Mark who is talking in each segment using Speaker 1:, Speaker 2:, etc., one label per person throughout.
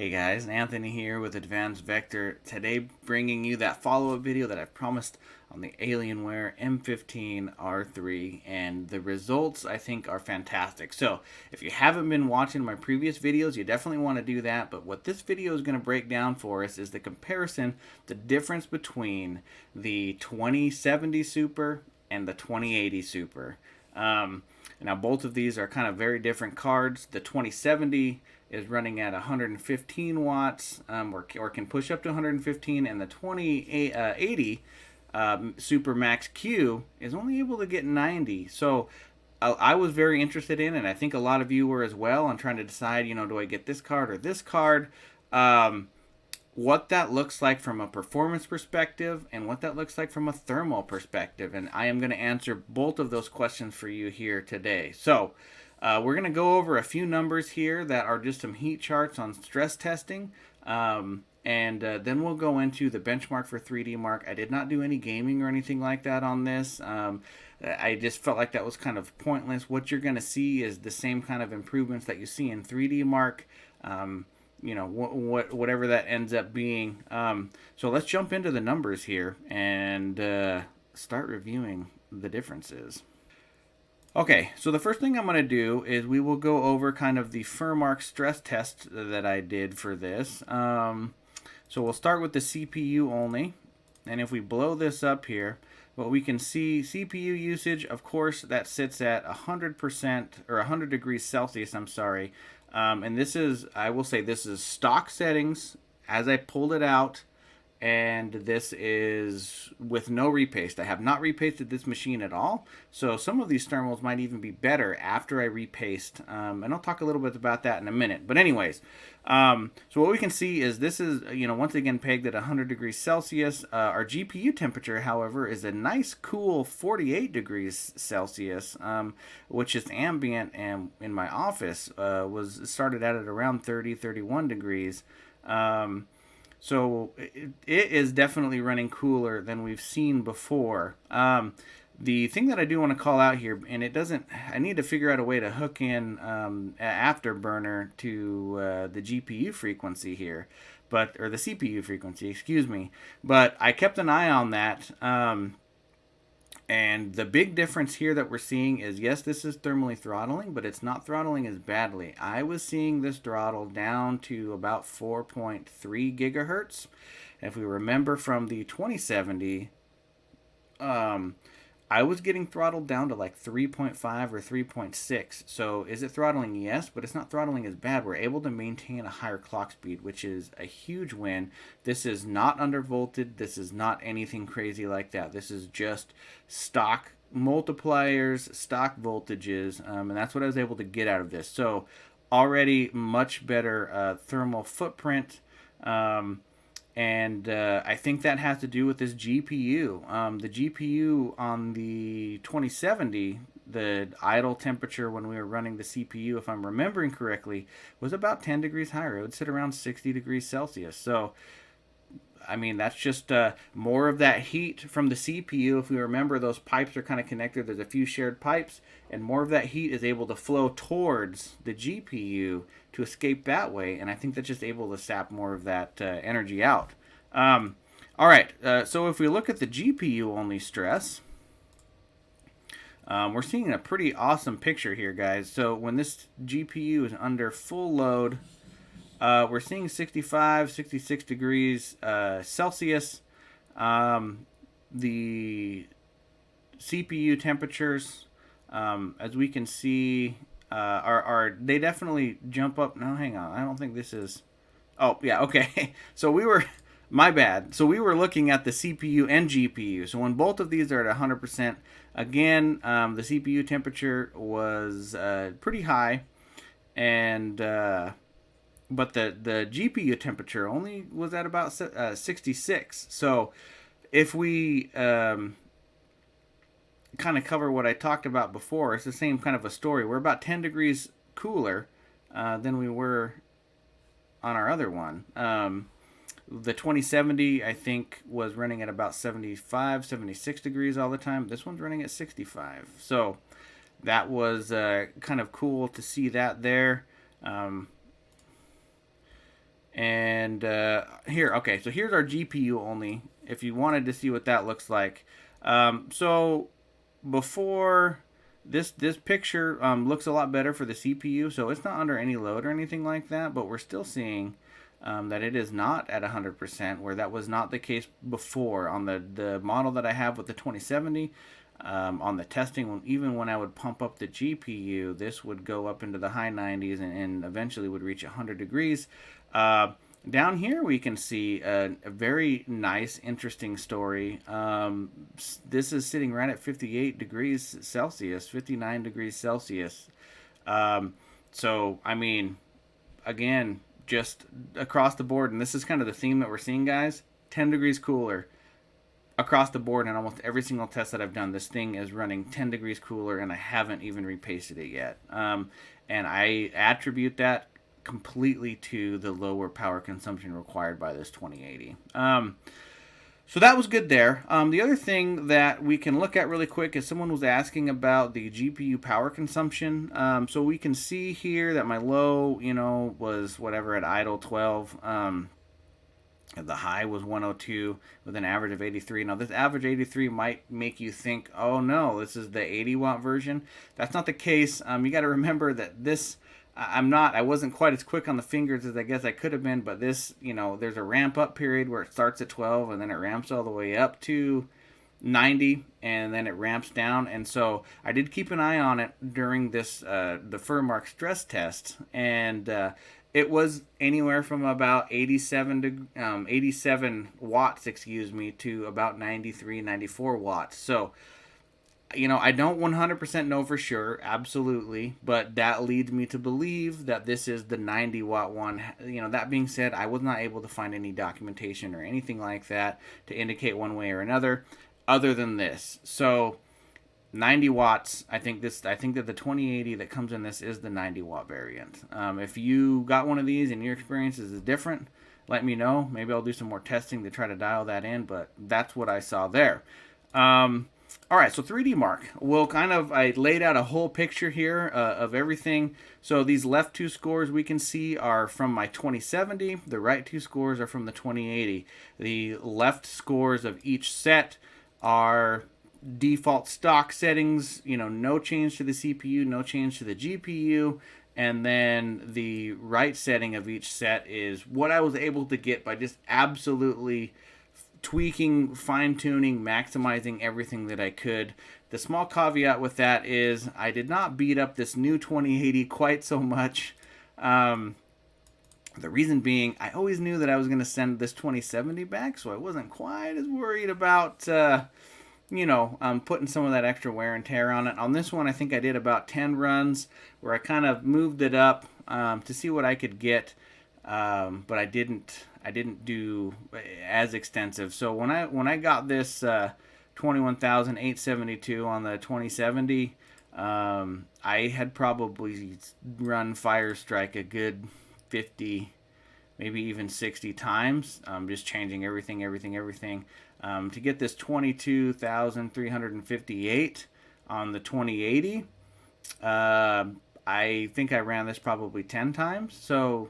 Speaker 1: Hey guys, Anthony here with Advanced Vector. Today bringing you that follow-up video that I promised on the Alienware M15 R3, and the results I think are fantastic. So if you haven't been watching my previous videos, you definitely want to do that, but what this video is going to break down for us is the comparison, the difference between the 2070 Super and the 2080 Super. Now both of these are kind of very different cards. The 2070 is running at 115 watts, or can push up to 115, and the 2080 Super Max Q is only able to get 90. So I was very interested in, and I think a lot of you were as well, on trying to decide, do I get this card or this card? What that looks like from a performance perspective and what that looks like from a thermal perspective. And I am going to answer both of those questions for you here today. So we're going to go over a few numbers here that are just some heat charts on stress testing. And then we'll go into the benchmark for 3D Mark. I did not do any gaming or anything like that on this. I just felt like that was kind of pointless. What you're going to see is the same kind of improvements that you see in 3D Mark. Whatever that ends up being. So let's jump into the numbers here and start reviewing the differences. Okay, so the first thing I'm going to do is we will go over kind of the Furmark stress test that I did for this. So we'll start with the CPU only, and if we blow this up here, what we can see, CPU usage, of course, that sits at 100% or 100 degrees Celsius, I'm sorry. And this is, I will say, this is stock settings as I pulled it out, and this is with no repaste. I have not repasted this machine at all, so some of these thermals might even be better after I repaste, and I'll talk a little bit about that in a minute. But anyways, so what we can see is this is, once again pegged at 100 degrees Celsius. Our GPU temperature, however, is a nice cool 48 degrees Celsius, which is ambient, and in my office was started out at around 30, 31 degrees. So it is definitely running cooler than we've seen before. The thing that I do want to call out here, and I need to figure out a way to hook in Afterburner to the GPU frequency here, or the CPU frequency, excuse me. But I kept an eye on that. And the big difference here that we're seeing is, yes, this is thermally throttling, but it's not throttling as badly. I was seeing this throttle down to about 4.3 gigahertz. If we remember from the 2070, I was getting throttled down to like 3.5 or 3.6. So is it throttling? Yes, but it's not throttling as bad. We're able to maintain a higher clock speed, which is a huge win. This is not undervolted. This is not anything crazy like that. This is just stock multipliers, stock voltages, and that's what I was able to get out of this. So already much better thermal footprint. And I think that has to do with this GPU. The GPU on the 2070, the idle temperature when we were running the CPU, if I'm remembering correctly, was about 10 degrees higher. It would sit around 60 degrees Celsius. So, I mean, that's just more of that heat from the CPU. If we remember, those pipes are kind of connected. There's a few shared pipes, and more of that heat is able to flow towards the GPU to escape that way, and I think that's just able to sap more of that energy out. All right, so if we look at the GPU only stress, we're seeing a pretty awesome picture here, guys. So when this GPU is under full load, we're seeing 65, 66 degrees Celsius. The CPU temperatures, as we can see, they definitely jump up. No, hang on. I don't think this is. Oh, yeah, okay. So my bad. So we were looking at the CPU and GPU. So when both of these are at 100%, again, the CPU temperature was pretty high, and but the GPU temperature only was at about 66. So if we kind of cover what I talked about before, it's the same kind of a story. We're about 10 degrees cooler than we were on our other one. The 2070, I think, was running at about 75, 76 degrees all the time. This one's running at 65. So that was kind of cool to see that there. And here, okay, so here's our GPU only. If you wanted to see what that looks like, so before this picture looks a lot better for the CPU, so it's not under any load or anything like that. But we're still seeing that it is not at 100%, where that was not the case before on the model that I have with the 2070. On the testing, even when I would pump up the GPU, this would go up into the high 90s and eventually would reach 100 degrees. Down here, we can see a very nice, interesting story. This is sitting right at 58 degrees Celsius, 59 degrees Celsius. So, I mean, again, just across the board, and this is kind of the theme that we're seeing, guys, 10 degrees cooler across the board in almost every single test that I've done. This thing is running 10 degrees cooler, and I haven't even repasted it yet. And I attribute that completely to the lower power consumption required by this 2080. So that was good there. The other thing that we can look at really quick is someone was asking about the GPU power consumption. So we can see here that my low, was whatever at idle 12. The high was 102 with an average of 83. Now, this average 83 might make you think, oh no, this is the 80 watt version. That's not the case. You got to remember that this, I wasn't quite as quick on the fingers as I guess I could have been, but this, there's a ramp up period where it starts at 12 and then it ramps all the way up to 90 and then it ramps down. And so I did keep an eye on it during this, the Furmark stress test. And, it was anywhere from about 87 watts, to about 93, 94 watts. So, I don't 100% know for sure, absolutely, but that leads me to believe that this is the 90 watt one. That being said, I was not able to find any documentation or anything like that to indicate one way or another, other than this. So, 90 watts. I think that the 2080 that comes in this is the 90 watt variant. If you got one of these and your experience is different, let me know. Maybe I'll do some more testing to try to dial that in, but that's what I saw there. All right, so 3D Mark. I laid out a whole picture here of everything. So these left two scores we can see are from my 2070. The right two scores are from the 2080. The left scores of each set are default stock settings, no change to the CPU, no change to the GPU, and then the right setting of each set is what I was able to get by just absolutely tweaking, fine-tuning, maximizing everything that I could. The small caveat with that is I did not beat up this new 2080 quite so much. The reason being, I always knew that I was going to send this 2070 back, so I wasn't quite as worried about putting some of that extra wear and tear on it. On this one, I think I did about 10 runs where I kind of moved it up to see what I could get, but I didn't do as extensive. So when I got this 21,872 on the 2070, I had probably run Firestrike a good 50, maybe even 60 times, just changing everything. To get this 22,358 on the 2080, I think I ran this probably 10 times. So,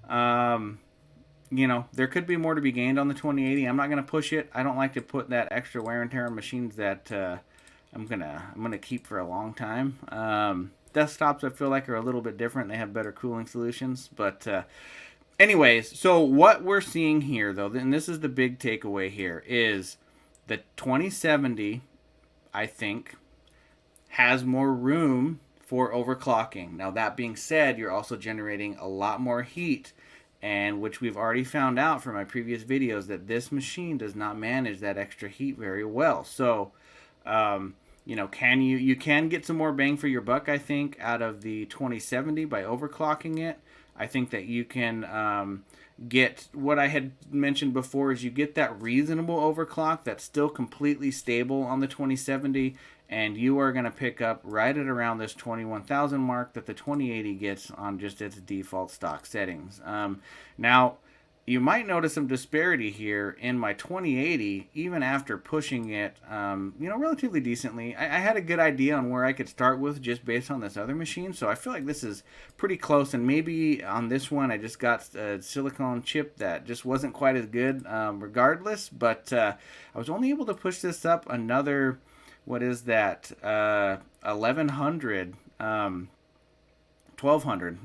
Speaker 1: there could be more to be gained on the 2080. I'm not going to push it. I don't like to put that extra wear and tear on machines that I'm gonna keep for a long time. Desktops, I feel like, are a little bit different. They have better cooling solutions, but anyways, so what we're seeing here, though, and this is the big takeaway here, is the 2070, I think, has more room for overclocking. Now, that being said, you're also generating a lot more heat, and which we've already found out from my previous videos that this machine does not manage that extra heat very well. So, you can get some more bang for your buck, I think, out of the 2070 by overclocking it. I think that you can get what I had mentioned before is you get that reasonable overclock that's still completely stable on the 2070, and you are going to pick up right at around this 21,000 mark that the 2080 gets on just its default stock settings. Now, you might notice some disparity here in my 2080, even after pushing it, relatively decently. I had a good idea on where I could start with just based on this other machine, so I feel like this is pretty close. And maybe on this one, I just got a silicone chip that just wasn't quite as good, regardless. But I was only able to push this up another, what is that, 1100, 1200,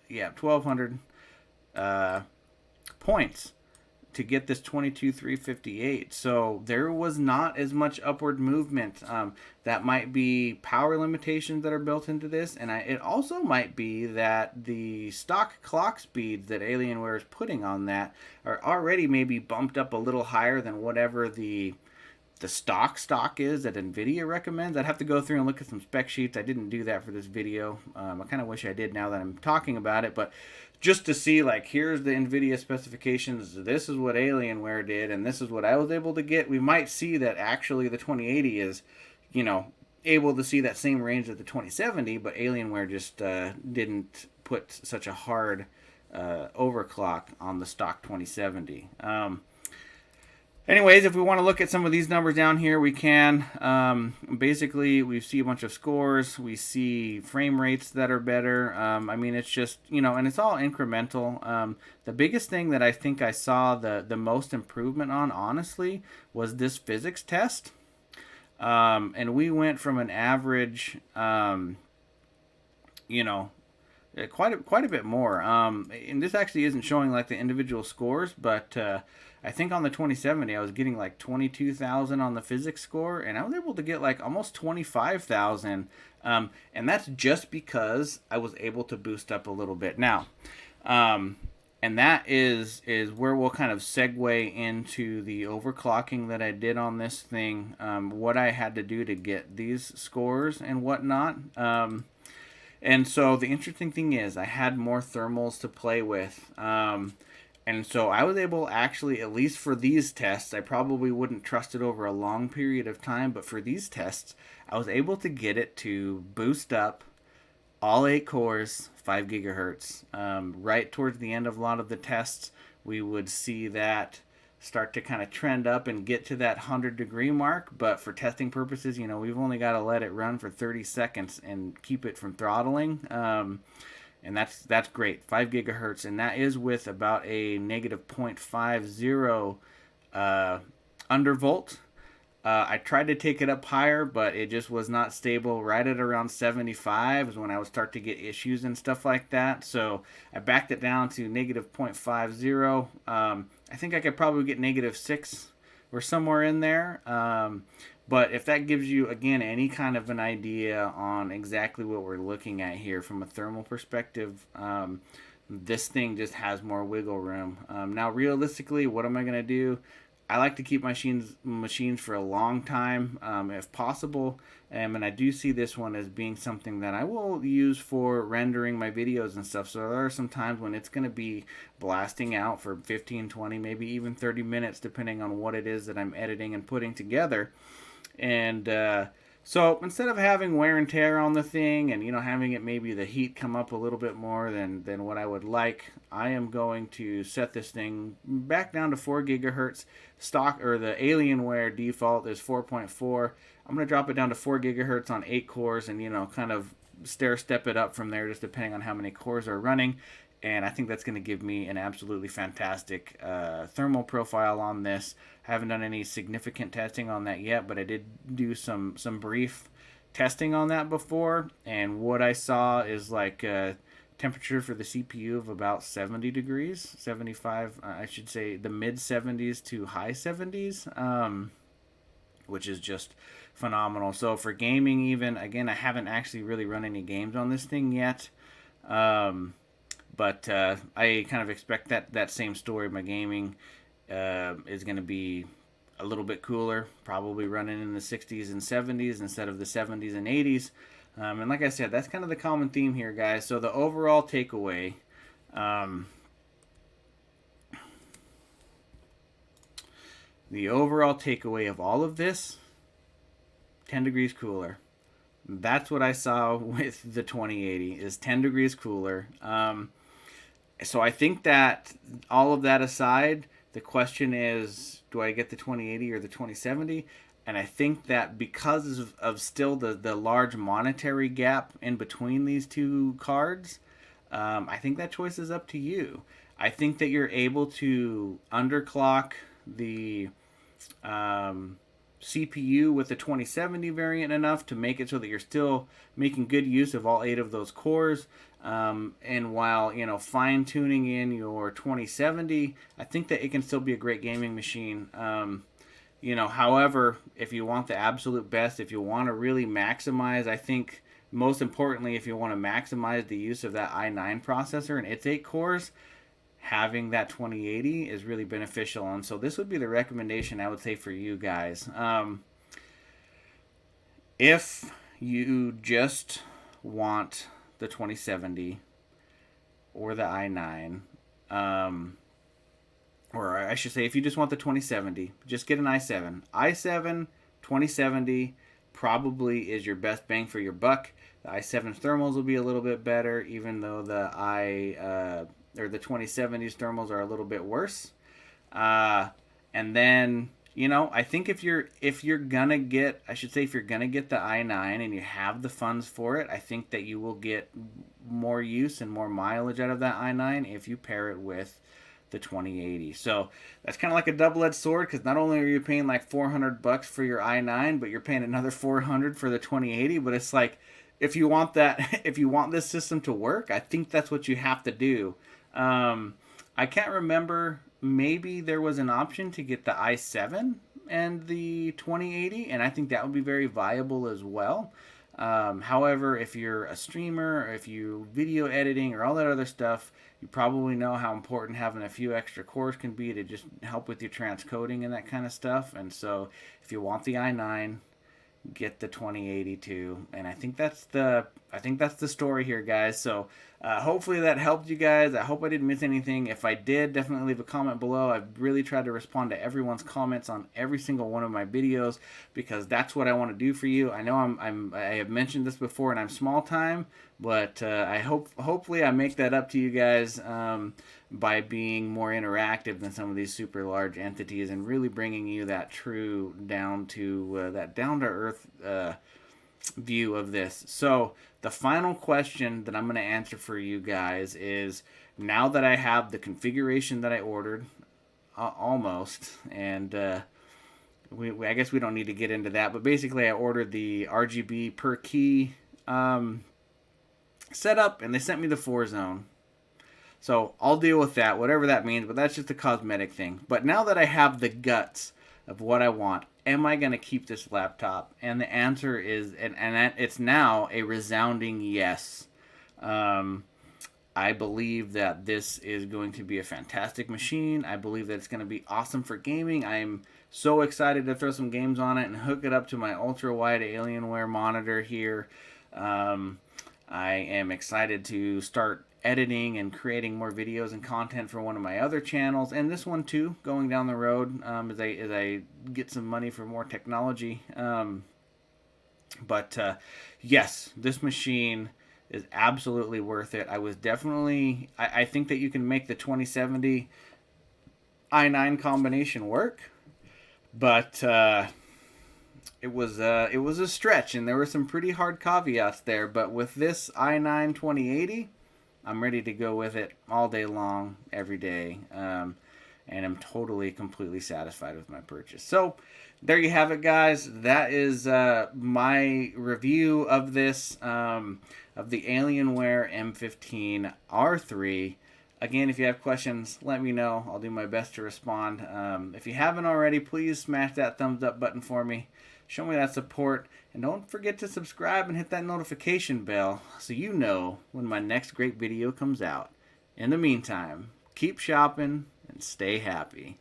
Speaker 1: yeah, 1200. Points to get this 22,358. So there was not as much upward movement. That might be power limitations that are built into this, and it also might be that the stock clock speeds that Alienware is putting on that are already maybe bumped up a little higher than whatever the stock is that NVIDIA recommends. I'd have to go through and look at some spec sheets. I didn't do that for this video. I kind of wish I did now that I'm talking about it, but just to see, like, here's the NVIDIA specifications, this is what Alienware did, and this is what I was able to get, we might see that actually the 2080 is, able to see that same range as the 2070, but Alienware just didn't put such a hard overclock on the stock 2070. Anyways, if we want to look at some of these numbers down here, we can. Basically, we see a bunch of scores. We see frame rates that are better. It's just, and it's all incremental. The biggest thing that I think I saw the most improvement on, honestly, was this physics test. And we went from an average, quite a bit more. And this actually isn't showing like the individual scores, but I think on the 2070 I was getting like 22,000 on the physics score, and I was able to get like almost 25,000. And that's just because I was able to boost up a little bit. Now, and that is where we'll kind of segue into the overclocking that I did on this thing, what I had to do to get these scores and whatnot. And so the interesting thing is I had more thermals to play with. And so I was able, actually, at least for these tests, I probably wouldn't trust it over a long period of time, but for these tests, I was able to get it to boost up all 8 cores, 5 gigahertz. Right towards the end of a lot of the tests, we would see that start to kind of trend up and get to that 100-degree mark. But for testing purposes, we've only got to let it run for 30 seconds and keep it from throttling. And that's great, 5 gigahertz, and that is with about a negative 0.50 undervolt. I tried to take it up higher, but it just was not stable. Right at around 75 is when I would start to get issues and stuff like that. So I backed it down to negative 0.50. I think I could probably get negative 6 or somewhere in there. But if that gives you, again, any kind of an idea on exactly what we're looking at here from a thermal perspective, this thing just has more wiggle room. Now, realistically, what am I going to do? I like to keep my machines for a long time, if possible. And I do see this one as being something that I will use for rendering my videos and stuff. So there are some times when it's going to be blasting out for 15, 20, maybe even 30 minutes, depending on what it is that I'm editing and putting together. And so instead of having wear and tear on the thing and, having it maybe the heat come up a little bit more than what I would like, I am going to set this thing back down to 4 gigahertz. Stock, or the Alienware default, is 4.4. I'm going to drop it down to 4 gigahertz on 8 cores and, kind of stair step it up from there, just depending on how many cores are running. And I think that's going to give me an absolutely fantastic thermal profile on this. I haven't done any significant testing on that yet, but I did do some brief testing on that before. And what I saw is like a temperature for the CPU of about 70 degrees, 75, I should say the mid 70s to high 70s, which is just phenomenal. So for gaming even, again, I haven't actually really run any games on this thing yet. But I kind of expect that same story. My gaming is going to be a little bit cooler, probably running in the 60s and 70s instead of the 70s and 80s. And like I said, that's kind of the common theme here, guys. So the overall takeaway, of all of this, 10 degrees cooler. That's what I saw with the 2080, is 10 degrees cooler. So I think that all of that aside, the question is, do I get the 2080 or the 2070? And I think that because of still the large monetary gap in between these two cards, I think that choice is up to you. I think that you're able to underclock the um, CPU with the 2070 variant enough to make it so that you're still making good use of all 8 of those cores. And while fine tuning in your 2070, I think that it can still be a great gaming machine. However, if you want the absolute best, if you want to really maximize, I think most importantly, if you want to maximize the use of that i9 processor and its 8 cores, having that 2080 is really beneficial. And so this would be the recommendation I would say for you guys. If you just want the 2070 or the i9, or I should say, if you just want the 2070, just get an i7. i7 2070 probably is your best bang for your buck. The i7's thermals will be a little bit better, even though the 2070's thermals are a little bit worse. And then I think if you're gonna get, I should say, if you're gonna get the i9 and you have the funds for it, I think that you will get more use and more mileage out of that i9 if you pair it with the 2080. So that's kind of like a double-edged sword, because not only are you paying like $400 for your i9, but you're paying another $400 for the 2080. But it's like, if you want that, if you want this system to work, I think that's what you have to do. I can't remember. Maybe there was an option to get the i7 and the 2080, and I think that would be very viable as well. However, if you're a streamer, or if you video editing or all that other stuff, you probably know how important having a few extra cores can be to just help with your transcoding and that kind of stuff. And so, if you want the i9, get the 2082, and I think that's the story here, guys. So hopefully that helped you guys. I hope I didn't miss anything. If I did, definitely leave a comment below. I've really tried to respond to everyone's comments on every single one of my videos, because that's what I want to do for you. I know I have mentioned this before, and I'm small time, but hopefully I make that up to you guys by being more interactive than some of these super large entities, and really bringing you that true down to earth view of this. So the final question that I'm going to answer for you guys is, now that I have the configuration that I ordered, almost, and I guess we don't need to get into that, but basically I ordered the RGB per key setup, and they sent me the 4-zone. So I'll deal with that, whatever that means, but that's just a cosmetic thing. But now that I have the guts of what I want, am I going to keep this laptop? And the answer is, and it's now a resounding yes. I believe that this is going to be a fantastic machine. I believe that it's going to be awesome for gaming. I'm so excited to throw some games on it and hook it up to my ultra-wide Alienware monitor here. I am excited to start editing and creating more videos and content for one of my other channels, and this one too, going down the road, as I get some money for more technology. But yes, this machine is absolutely worth it. I think that you can make the 2070 i9 combination work, but it was a stretch, and there were some pretty hard caveats there. But with this i9 2080, I'm ready to go with it all day long, every day, and I'm totally, completely satisfied with my purchase. So there you have it, guys. That is my review of this, of the Alienware M15 R3. Again, if you have questions, let me know. I'll do my best to respond. If you haven't already, please smash that thumbs up button for me. Show me that support. And don't forget to subscribe and hit that notification bell so you know when my next great video comes out. In the meantime, keep shopping and stay happy.